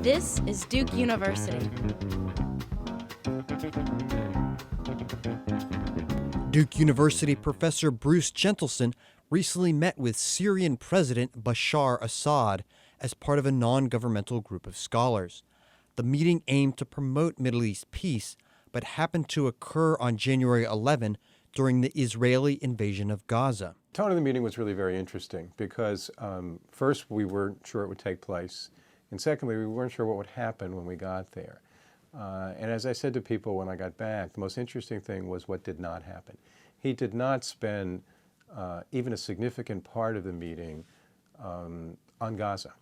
This is Duke University. Duke University professor Bruce Gentleson recently met with Syrian President Bashar Assad as part of a non-governmental group of scholars. The meeting aimed to promote Middle East peace, but happened to occur on January 11 during the Israeli invasion of Gaza. The tone of the meeting was really very interesting because first, we weren't sure it would take place, and secondly, we weren't sure what would happen when we got there. And as I said to people when I got back, the most interesting thing was what did not happen. He did not spend even a significant part of the meeting on Gaza.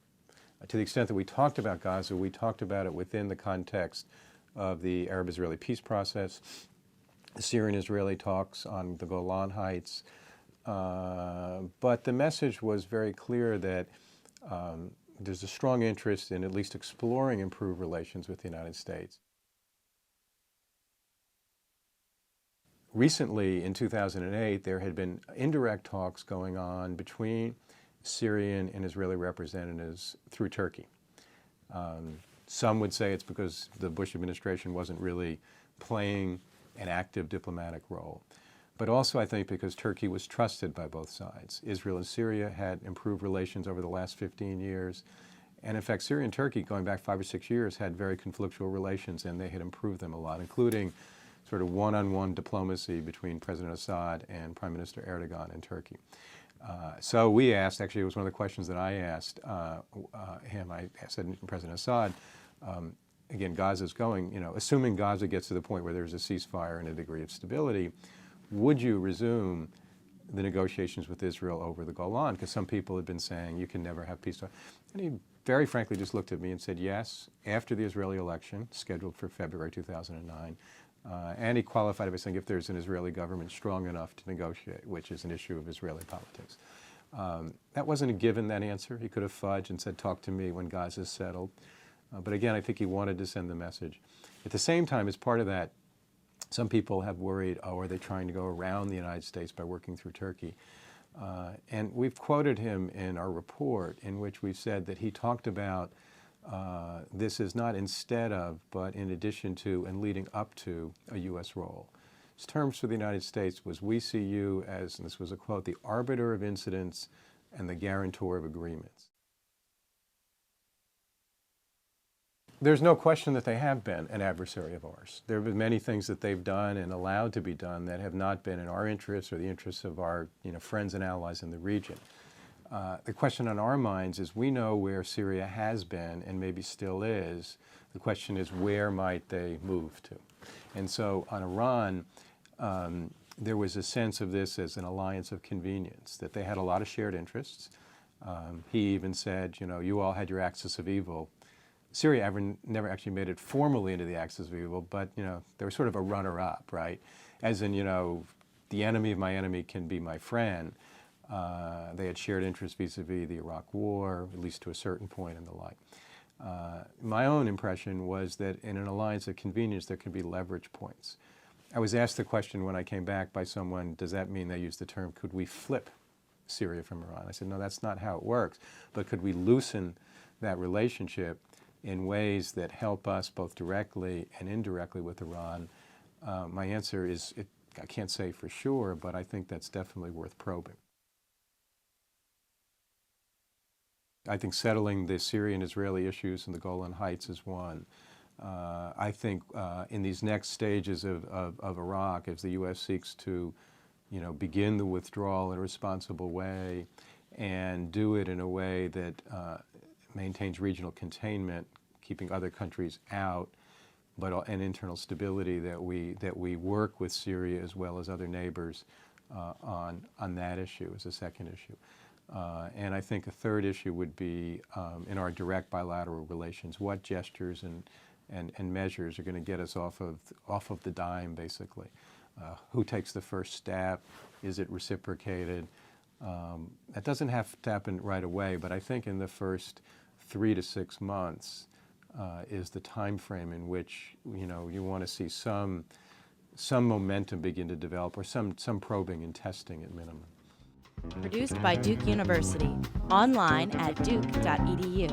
To the extent that we talked about Gaza, we talked about it within the context of the Arab-Israeli peace process, the Syrian-Israeli talks on the Golan Heights. But the message was very clear that there's a strong interest in at least exploring improved relations with the United States. Recently, in 2008, there had been indirect talks going on between Syrian and Israeli representatives through Turkey. Some would say it's because the Bush administration wasn't really playing an active diplomatic role. But also, I think, because Turkey was trusted by both sides. Israel and Syria had improved relations over the last 15 years. And in fact, Syria and Turkey, going back 5 or 6 years, had very conflictual relations, and they had improved them a lot, including sort of one-on-one diplomacy between President Assad and Prime Minister Erdogan in Turkey. So we asked, actually it was one of the questions that I asked him, I said, President Assad, again, Gaza's going, assuming Gaza gets to the point where there's a ceasefire and a degree of stability, would you resume the negotiations with Israel over the Golan? Because some people had been saying you can never have peace. And he very frankly just looked at me and said yes, after the Israeli election, scheduled for February 2009, and he qualified it by saying if there's an Israeli government strong enough to negotiate, which is an issue of Israeli politics. That wasn't a given, that answer. He could have fudged and said, talk to me when Gaza's settled. But again, I think he wanted to send the message. At the same time, as part of that, some people have worried, are they trying to go around the United States by working through Turkey? And we've quoted him in our report in which we've said that he talked about this is not instead of, but in addition to and leading up to a U.S. role. His terms for the United States was, we see you as, and this was a quote, the arbiter of incidents and the guarantor of agreements. There's no question that they have been an adversary of ours. There have been many things that they've done and allowed to be done that have not been in our interests or the interests of our friends and allies in the region. The question on our minds is we know where Syria has been and maybe still is. The question is where might they move to? And so on Iran, there was a sense of this as an alliance of convenience, that they had a lot of shared interests. He even said, you all had your axis of evil. Syria never actually made it formally into the axis of evil, but they were sort of a runner-up, right? As in, the enemy of my enemy can be my friend. They had shared interests vis-a-vis the Iraq War, at least to a certain point and the like. My own impression was that in an alliance of convenience, there could be leverage points. I was asked the question when I came back by someone, does that mean, they used the term, could we flip Syria from Iran? I said, no, that's not how it works. But could we loosen that relationship in ways that help us both directly and indirectly with Iran? My answer is, I can't say for sure, but I think that's definitely worth probing. I think settling the Syrian-Israeli issues in the Golan Heights is one. I think in these next stages of Iraq, as the U.S. seeks to begin the withdrawal in a responsible way and do it in a way that maintains regional containment, keeping other countries out, but and internal stability, that we work with Syria as well as other neighbors on that issue as a second issue. And I think a third issue would be in our direct bilateral relations, what gestures and measures are going to get us off of the dime, basically. Who takes the first step? Is it reciprocated? That doesn't have to happen right away, but I think in the first 3 to 6 months is the time frame in which you want to see some momentum begin to develop, or some probing and testing at minimum. Produced by Duke University. Online at duke.edu.